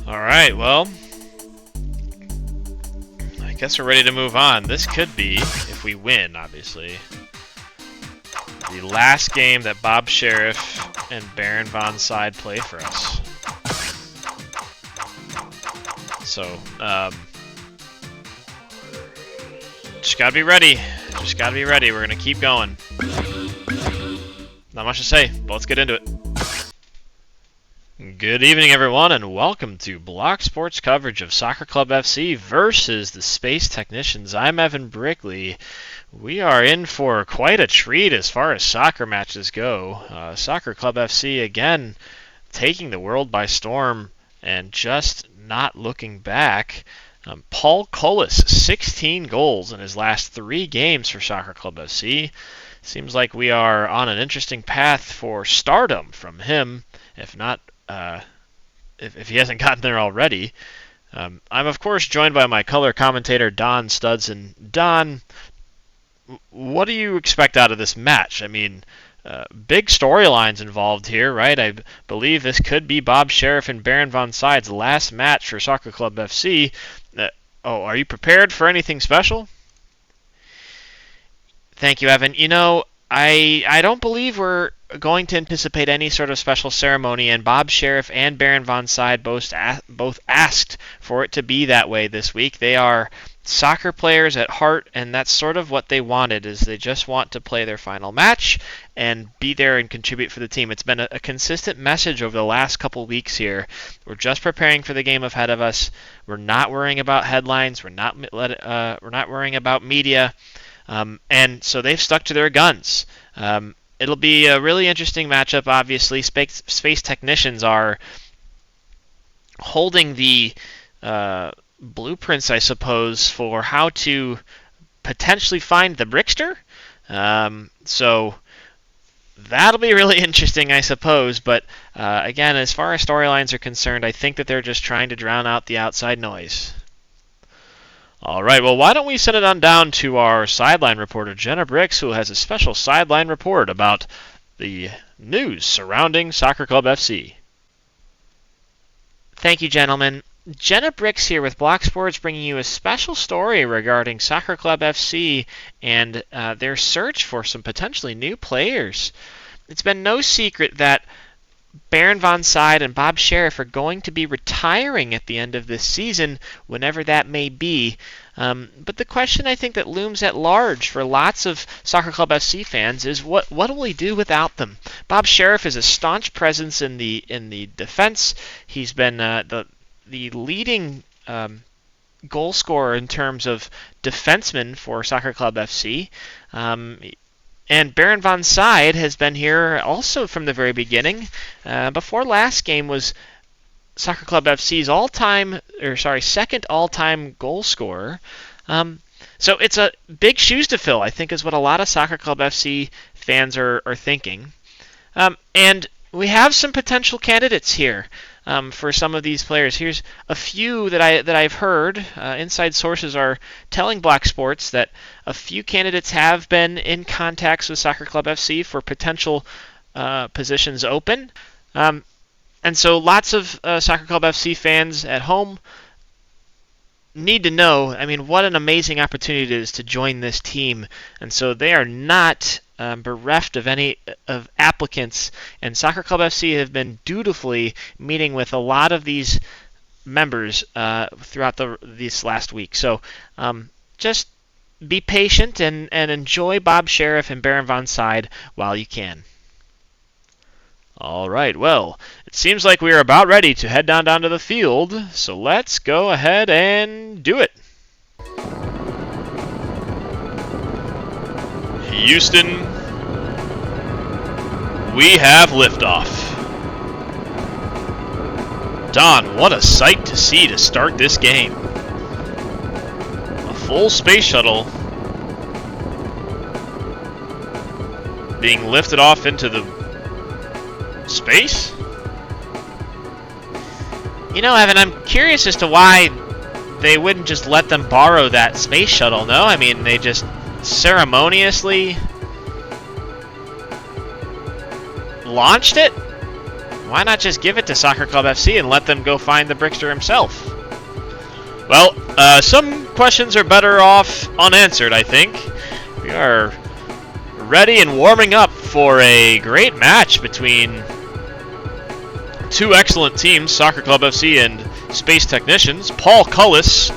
Alright, well, I guess we're ready to move on. This could be, if we win, obviously, the last game that Bob Sheriff and Baron Von Side play for us. So, just gotta be ready. Just gotta be ready. We're gonna keep going. Not much to say, but let's get into it. Good evening, everyone, and welcome to Block Sports coverage of Soccer Club FC versus the Space Technicians. I'm Evan Brickley. We are in for quite a treat as far as soccer matches go. Soccer Club FC, again, taking the world by storm and just not looking back. Paul Cullis, 16 goals in his last 3 games for Soccer Club FC. Seems like we are on an interesting path for stardom from him, if not if he hasn't gotten there already. I'm, of course, joined by my color commentator, Don Studson. Don, what do you expect out of this match? I mean, big storylines involved here, right? I believe this could be Bob Sheriff and Baron Von Side's last match for Soccer Club FC. Are you prepared for anything special? Thank you, Evan. You know, I don't believe we're going to anticipate any sort of special ceremony, and Bob Sheriff and Baron Von Side both asked for it to be that way this week. They are soccer players at heart, and that's sort of what they wanted, is they just want to play their final match and be there and contribute for the team. It's been a consistent message over the last couple weeks here. We're just preparing for the game ahead of us. We're not worrying about headlines. We're not worrying about media. And so they've stuck to their guns. It'll be a really interesting matchup, obviously. Space Technicians are holding the blueprints, I suppose, for how to potentially find the Brickster. So that'll be really interesting, I suppose. But again, as far as storylines are concerned, I think that they're just trying to drown out the outside noise. All right, well, why don't we send it on down to our sideline reporter, Jenna Bricks, who has a special sideline report about the news surrounding Soccer Club FC. Thank you, gentlemen. Jenna Bricks here with Block Sports, bringing you a special story regarding Soccer Club FC and their search for some potentially new players. It's been no secret that Baron Von Side and Bob Sheriff are going to be retiring at the end of this season, whenever that may be. But the question I think that looms at large for lots of Soccer Club FC fans is what will he do without them? Bob Sheriff is a staunch presence in the defense. He's been the leading goal scorer in terms of defensemen for Soccer Club FC. And Baron Von Side has been here also from the very beginning. Before last game was Soccer Club FC's second all-time goal scorer. So it's a big shoes to fill, I think, is what a lot of Soccer Club FC fans are thinking. And we have some potential candidates here for some of these players. Here's a few that I've heard. Inside sources are telling Block Sports that a few candidates have been in contacts with Soccer Club FC for potential positions open. And so lots of Soccer Club FC fans at home need to know, I mean, what an amazing opportunity it is to join this team. And so they are not bereft of any of applicants, and Soccer Club FC have been dutifully meeting with a lot of these members throughout this last week. So just be patient and enjoy Bob Sheriff and Baron Von Side while you can. All right, well, it seems like we are about ready to head down to the field, so let's go ahead and do it. Houston, we have liftoff. Don, what a sight to see to start this game. A full space shuttle being lifted off into the space? You know, Evan, I'm curious as to why they wouldn't just let them borrow that space shuttle, no? I mean, they just ceremoniously launched it? Why not just give it to Soccer Club FC and let them go find the Brickster himself? Well, some questions are better off unanswered, I think. We are ready and warming up for a great match between two excellent teams, Soccer Club FC and Space Technicians. Paul Cullis,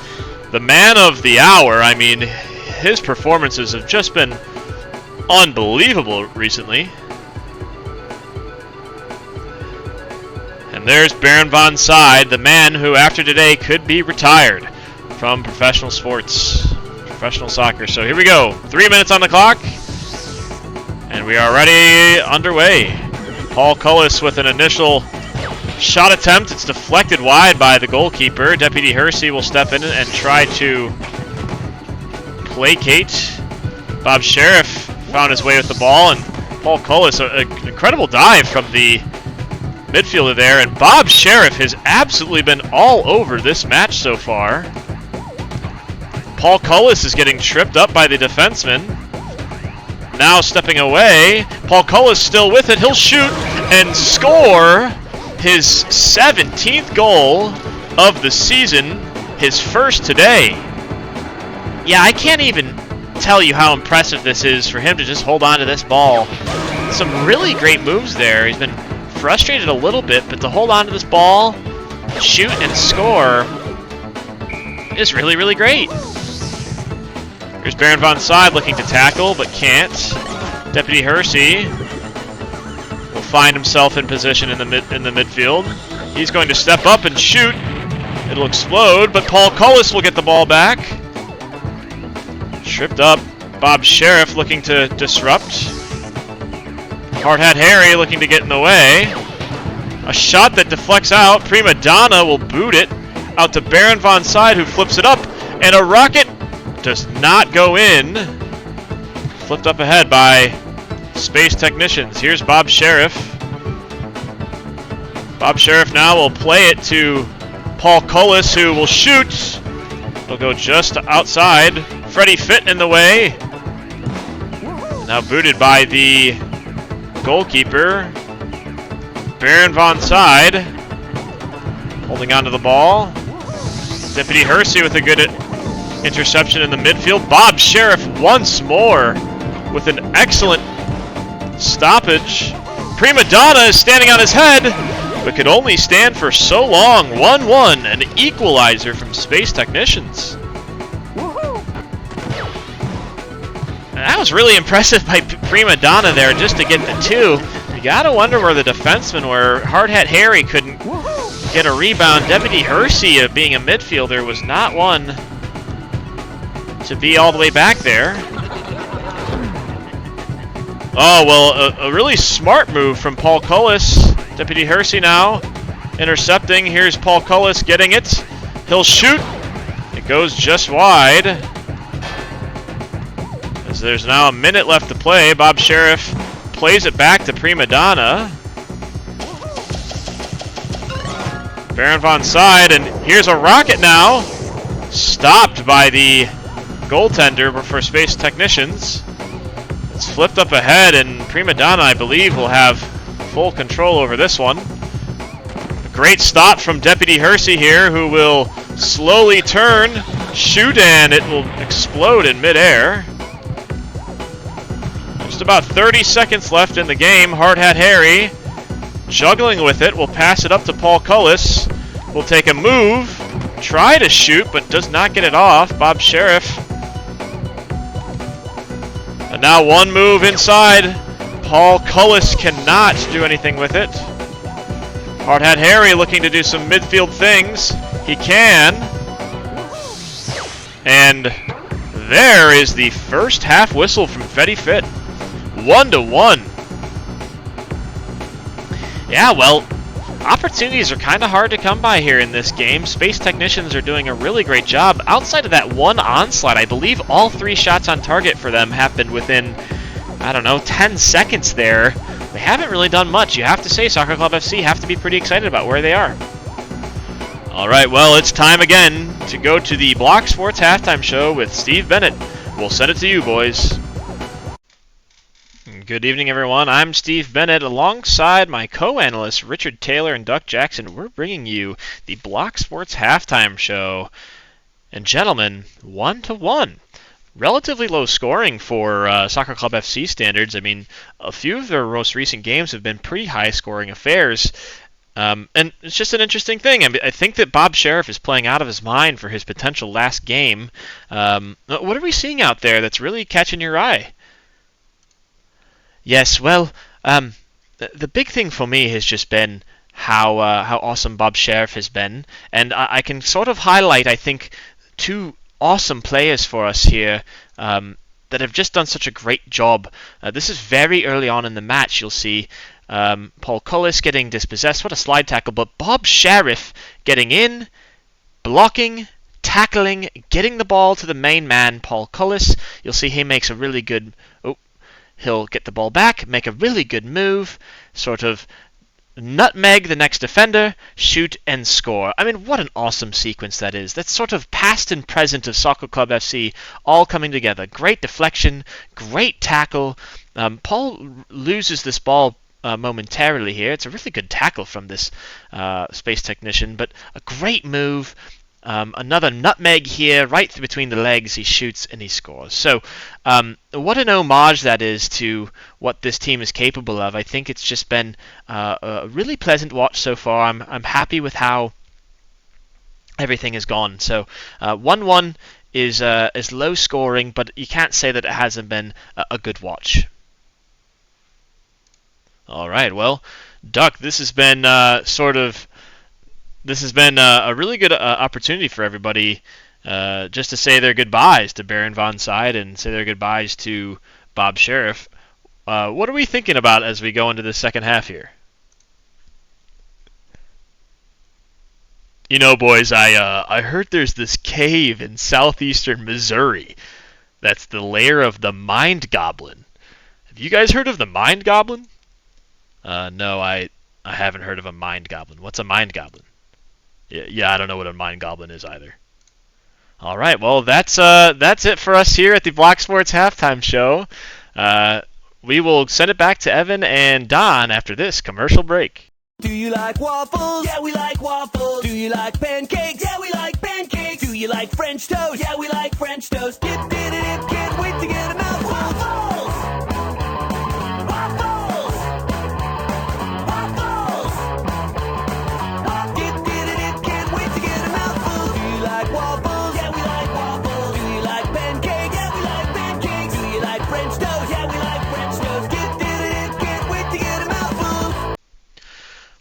the man of the hour. I mean, his performances have just been unbelievable recently. And there's Baron von Side, the man who after today could be retired from professional sports, professional soccer. So here we go, 3 minutes on the clock, and we are already underway. Paul Cullis with an initial shot attempt. It's deflected wide by the goalkeeper. Deputy Hersey will step in and try to placate. Bob Sheriff found his way with the ball, and Paul Cullis, an incredible dive from the midfielder there, and Bob Sheriff has absolutely been all over this match so far. Paul Cullis is getting tripped up by the defenseman. Now stepping away, Paul Cullis still with it. He'll shoot and score his 17th goal of the season, his first today. Yeah, I can't even tell you how impressive this is for him to just hold on to this ball. Some really great moves there. He's been frustrated a little bit, but to hold on to this ball, shoot and score is really, really great. Here's Baron von Side looking to tackle, but can't. Deputy Hersey will find himself in position in the midfield. He's going to step up and shoot. It'll explode, but Paul Cullis will get the ball back. Tripped up. Bob Sheriff looking to disrupt. Hard Hat Harry looking to get in the way. A shot that deflects out. Prima Donna will boot it out to Baron von Side, who flips it up, and a rocket does not go in. Flipped up ahead by Space Technicians. Here's Bob Sheriff. Bob Sheriff now will play it to Paul Cullis, who will shoot. It'll go just outside. Freddie Fitt in the way. Now booted by the goalkeeper, Baron von Side, holding on to the ball. Deputy Hersey with a good interception in the midfield. Bob Sheriff once more with an excellent stoppage. Prima Donna is standing on his head, but could only stand for so long. 1-1, an equalizer from Space Technicians. That was really impressive by Prima Donna there, just to get the two. You gotta wonder where the defensemen were. Hard Hat Harry couldn't get a rebound. Deputy Hersey, being a midfielder, was not one to be all the way back there. Oh, well, a really smart move from Paul Cullis. Deputy Hersey now intercepting. Here's Paul Cullis getting it. He'll shoot. It goes just wide. There's now a minute left to play. Bob Sheriff plays it back to Prima Donna. Baron von Side, and here's a rocket now. Stopped by the goaltender for Space Technicians. It's flipped up ahead, and Prima Donna, I believe, will have full control over this one. A great stop from Deputy Hersey here, who will slowly turn, shoot, and it will explode in midair. Just about 30 seconds left in the game. Hard Hat Harry juggling with it. Will pass it up to Paul Cullis. Will take a move. Try to shoot, but does not get it off. Bob Sheriff. And now one move inside. Paul Cullis cannot do anything with it. Hard Hat Harry looking to do some midfield things. He can. And there is the first half whistle from Freddie Fitt. 1-1. Yeah, well, opportunities are kind of hard to come by here in this game. Space Technicians are doing a really great job. Outside of that one onslaught, I believe all 3 shots on target for them happened within, I don't know, 10 seconds there. They haven't really done much. You have to say Soccer Club FC have to be pretty excited about where they are. All right, well, it's time again to go to the Block Sports Halftime Show with Steve Bennett. We'll send it to you, boys. Good evening, everyone. I'm Steve Bennett. Alongside my co-analysts Richard Taylor and Duck Jackson, we're bringing you the Block Sports Halftime Show. And gentlemen, 1-1. Relatively low scoring for Soccer Club FC standards. I mean, a few of their most recent games have been pretty high-scoring affairs. And it's just an interesting thing. I think that Bob Sheriff is playing out of his mind for his potential last game. What are we seeing out there that's really catching your eye? Yes, well, the big thing for me has just been how awesome Bob Sheriff has been, and I can sort of highlight, I think, two awesome players for us here that have just done such a great job. This is very early on in the match. You'll see Paul Cullis getting dispossessed. What a slide tackle, but Bob Sheriff getting in, blocking, tackling, getting the ball to the main man, Paul Cullis. You'll see he makes a really good... He'll get the ball back, make a really good move, sort of nutmeg the next defender, shoot and score. I mean, what an awesome sequence that is. That's sort of past and present of Soccer Club FC all coming together. Great deflection, great tackle. Paul loses this ball momentarily here. It's a really good tackle from this space technician, but a great move. Another nutmeg here, right between the legs. He shoots and he scores. So, what an homage that is to what this team is capable of. I think it's just been a really pleasant watch so far. I'm happy with how everything has gone. So, 1-1 is low scoring, but you can't say that it hasn't been a good watch. All right, well, Duck, this has been This has been a really good opportunity for everybody just to say their goodbyes to Baron Von Side and say their goodbyes to Bob Sheriff. What are we thinking about as we go into the second half here? You know, boys, I heard there's this cave in southeastern Missouri that's the lair of the Mind Goblin. Have you guys heard of the Mind Goblin? No, I haven't heard of a Mind Goblin. What's a Mind Goblin? Yeah, I don't know what a Mind Goblin is either. All right, well, that's it for us here at the Block Sports Halftime Show. We will send it back to Evan and Don after this commercial break. Do you like waffles? Yeah, we like waffles. Do you like pancakes? Yeah, we like pancakes. Do you like French toast? Yeah, we like French toast. Dip, dip, dip, can't wait to get a mouthful. Waffles! Waffles! Waffles! Dip, dip, dip, can't wait to get a mouthful. Do you like waffles? Yeah, we like waffles. Do you like pancakes? Yeah, we like pancakes. Do you like French toast? Yeah, we like French toast. Dip, dip, dip, can't wait to get a mouthful.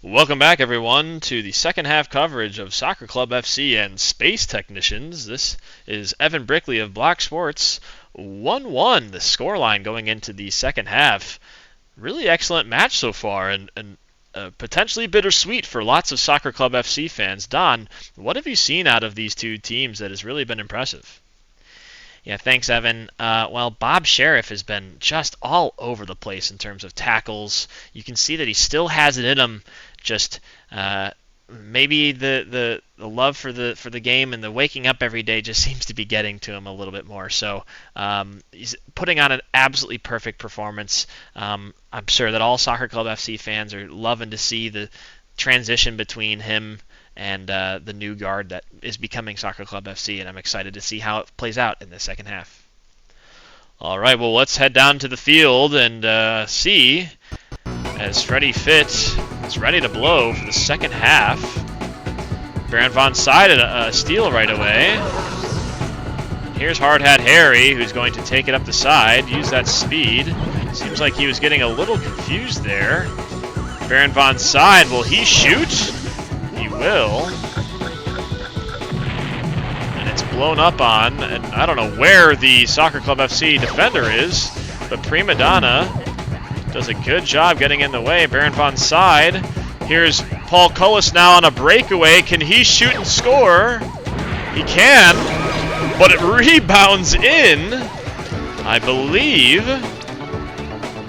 Welcome back, everyone, to the second half coverage of Soccer Club FC and Space Technicians. This is Evan Brickley of Block Sports. 1-1, the scoreline going into the second half. Really excellent match so far, and potentially bittersweet for lots of Soccer Club FC fans. Don, what have you seen out of these two teams that has really been impressive? Yeah, thanks, Evan. Well, Bob Sheriff has been just all over the place in terms of tackles. You can see that he still has it in him. Just maybe the love for the game and the waking up every day just seems to be getting to him a little bit more. So he's putting on an absolutely perfect performance. I'm sure that all Soccer Club FC fans are loving to see the transition between him and the new guard that is becoming Soccer Club FC, and I'm excited to see how it plays out in the second half. All right, well, let's head down to the field and see as Freddie Fitz is ready to blow for the second half. Baron Von Side a steal right away. And here's Hard Hat Harry, who's going to take it up the side, use that speed. Seems like he was getting a little confused there. Baron Von Side, will he shoot? He will. And it's blown up on, and I don't know where the Soccer Club FC defender is, but Prima Donna does a good job getting in the way. Baron Von Side. Here's Paul Cullis now on a breakaway. Can he shoot and score? He can, but it rebounds in. I believe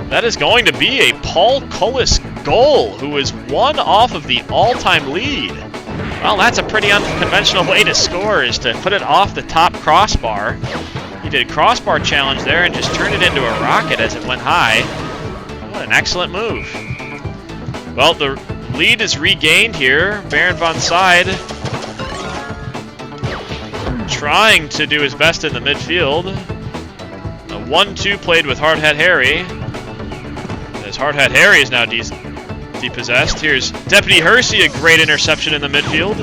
that is going to be a Paul Cullis goal, who is one off of the all-time lead. Well, that's a pretty unconventional way to score, is to put it off the top crossbar. He did a crossbar challenge there and just turned it into a rocket as it went high. What an excellent move. Well, the lead is regained here. Baron von Side trying to do his best in the midfield. A 1-2 played with Hardhead Harry. As Hardhead Harry is now depossessed. Here's Deputy Hersey, a great interception in the midfield.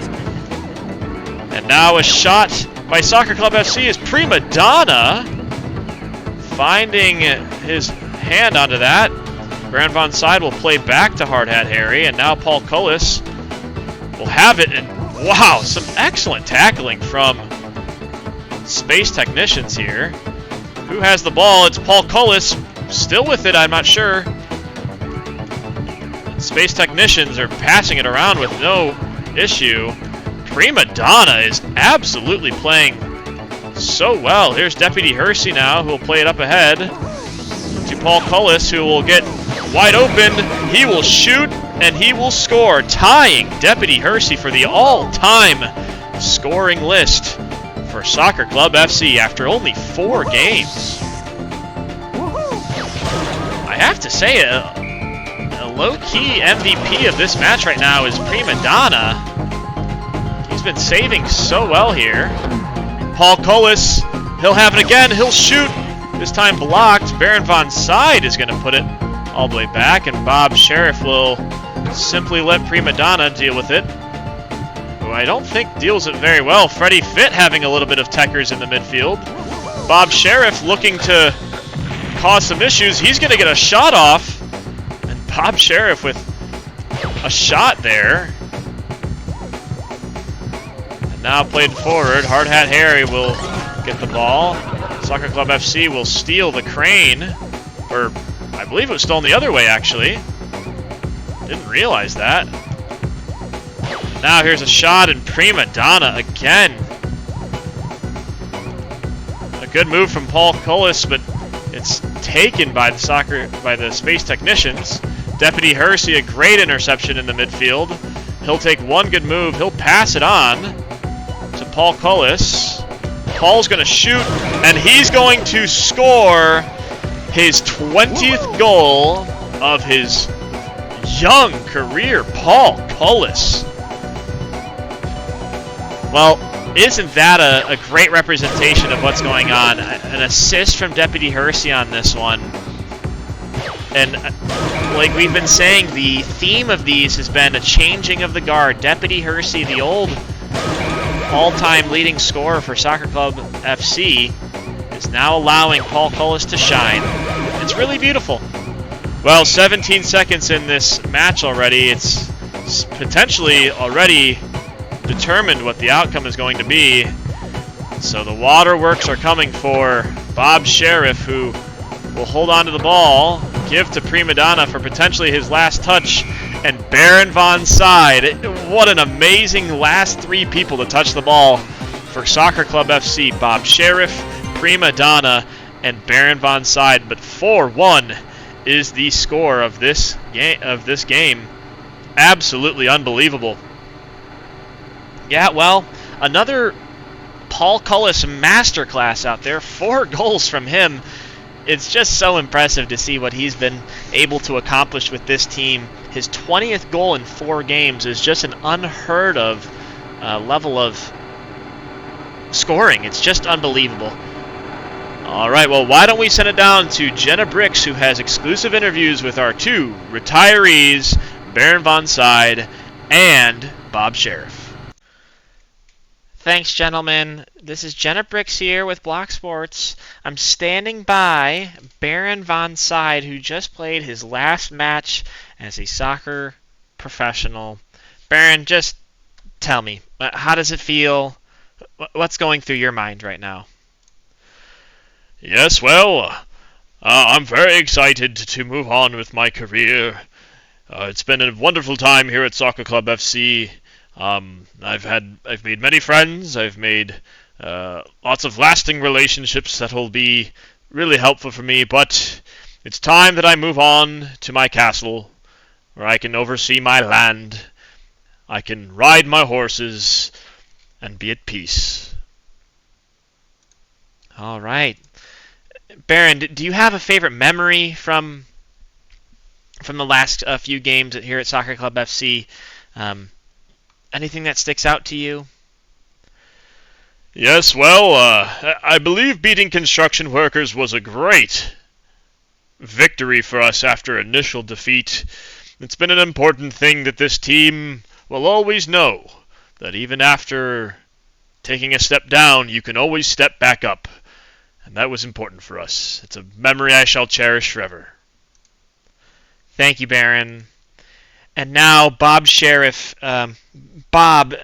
And now a shot by Soccer Club FC is Prima Donna finding his hand onto that. Baron von Side will play back to Hardhead Harry, and now Paul Cullis will have it. And wow, some excellent tackling from Space Technicians here. Who has the ball? It's Paul Cullis. Still with it, I'm not sure. Space Technicians are passing it around with no issue. Prima Donna is absolutely playing so well. Here's Deputy Hersey now, who will play it up ahead to Paul Cullis, who will get wide open. He will shoot, and he will score, tying Deputy Hersey for the all-time scoring list for Soccer Club FC after only 4 games. I have to say, a low-key MVP of this match right now is Prima Donna. He's been saving so well here. Paul Cullis, he'll have it again, he'll shoot. This time blocked. Baron von Side is going to put it all the way back, and Bob Sheriff will simply let Prima Donna deal with it, who I don't think deals it very well. Freddie Fitt having a little bit of techers in the midfield. Bob Sheriff looking to cause some issues. He's going to get a shot off, and Bob Sheriff with a shot there. And now played forward. Hardhat Harry will get the ball. Soccer Club FC will steal the crane, or I believe it was stolen the other way, actually. Didn't realize that. Now here's a shot, and Prima Donna again. A good move from Paul Cullis, but it's taken by the Space Technicians. Deputy Hersey, a great interception in the midfield. He'll take one good move. He'll pass it on to Paul Cullis. Paul's going to shoot, and he's going to score his 20th goal of his young career. Paul Cullis. Well, isn't that a great representation of what's going on? An assist from Deputy Hersey on this one. And like we've been saying, the theme of these has been a changing of the guard. Deputy Hersey, the old all-time leading scorer for Soccer Club FC, is now allowing Paul Cullis to shine. It's really beautiful. Well, 17 seconds in this match already. It's potentially already determined what the outcome is going to be. So the waterworks are coming for Bob Sheriff, who will hold on to the ball, give to Prima Donna for potentially his last touch, and Baron von Side. What an amazing last 3 people to touch the ball for Soccer Club FC. Bob Sheriff, Prima Donna, and Baron von Side. But 4-1 is the score of this game. Absolutely unbelievable. Yeah, well, another Paul Cullis masterclass out there. 4 goals from him. It's just so impressive to see what he's been able to accomplish with this team. His 20th goal in 4 games is just an unheard of level of scoring. It's just unbelievable. All right, well, why don't we send it down to Jenna Bricks, who has exclusive interviews with our 2 retirees, Baron von Side and Bob Sheriff. Thanks, gentlemen. This is Jenna Bricks here with Block Sports. I'm standing by Baron von Side, who just played his last match as a soccer professional. Baron, just tell me, how does it feel? What's going through your mind right now? Yes, well, I'm very excited to move on with my career. It's been a wonderful time here at Soccer Club FC. I've made many friends. I've made lots of lasting relationships that will be really helpful for me. But it's time that I move on to my castle, where I can oversee my land. I can ride my horses and be at peace. All right. Baron, do you have a favorite memory from from the last few games here at Soccer Club FC. Anything that sticks out to you? Yes, well, I believe beating construction workers was a great victory for us after initial defeat. It's been an important thing that this team will always know that even after taking a step down, you can always step back up. And that was important for us. It's a memory I shall cherish forever. Thank you, Baron. And now, Bob Sheriff. Bob,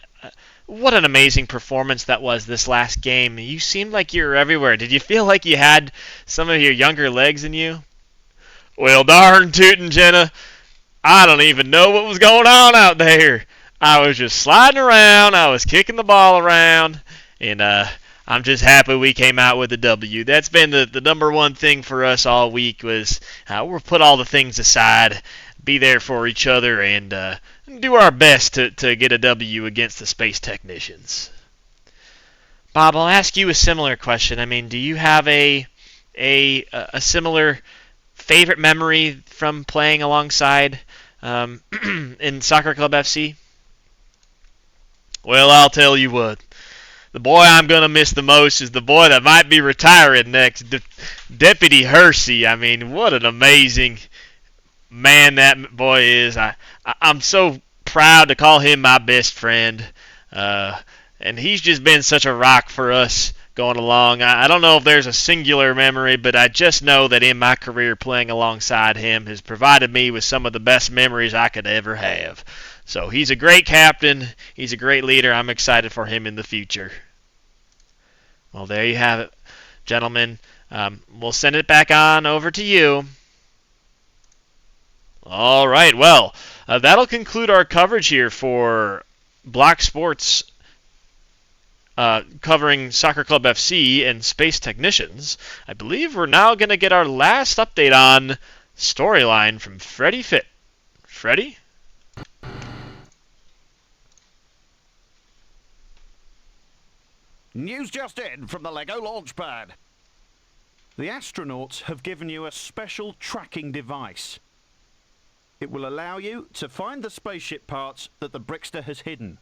what an amazing performance that was this last game. You seemed like you were everywhere. Did you feel like you had some of your younger legs in you? Well, darn tootin', Jenna. I don't even know what was going on out there. I was just sliding around. I was kicking the ball around. And I'm just happy we came out with a W. That's been the number one thing for us all week was we'll put all the things aside, be there for each other, and do our best to get a W against the Space Technicians. Bob, I'll ask you a similar question. I mean, do you have a similar favorite memory from playing alongside in Soccer Club FC? Well, I'll tell you what. The boy I'm going to miss the most is the boy that might be retiring next, Deputy Hersey. I mean, what an amazing man that boy is. I'm so proud to call him my best friend. And he's just been such a rock for us going along. I don't know if there's a singular memory, but I just know that in my career playing alongside him has provided me with some of the best memories I could ever have. So he's a great captain. He's a great leader. I'm excited for him in the future. Well, there you have it, gentlemen. We'll send it back on over to you. All right. Well, that'll conclude our coverage here for Block Sports covering Soccer Club FC and Space Technicians. I believe we're now going to get our last update on Storyline from Freddy Fit. Freddy? News just in from the LEGO Launchpad. The astronauts have given you a special tracking device. It will allow you to find the spaceship parts that the Brickster has hidden.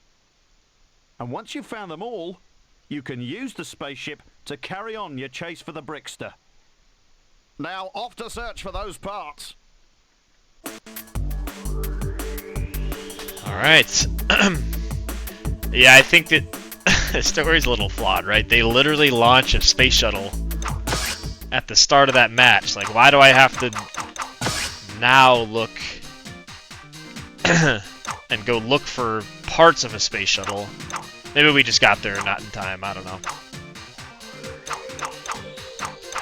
And once you've found them all, you can use the spaceship to carry on your chase for the Brickster. Now off to search for those parts. All right. Yeah, I think that the story's a little flawed, right? They literally launch a space shuttle at the start of that match. Like, why do I have to now look and go look for parts of a space shuttle? Maybe we just got there not in time. I don't know.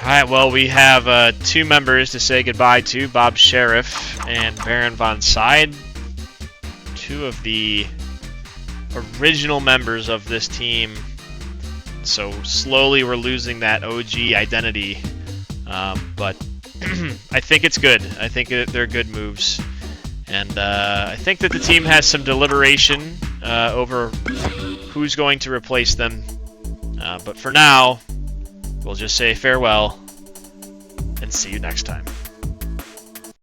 Alright, well, we have two members to say goodbye to, Bob Sheriff and Baron Von Side. Two of the original members of this team. So slowly we're losing that OG identity. But I think it's good. I think they're good moves. And I think that the team has some deliberation over who's going to replace them. But for now, we'll just say farewell and see you next time.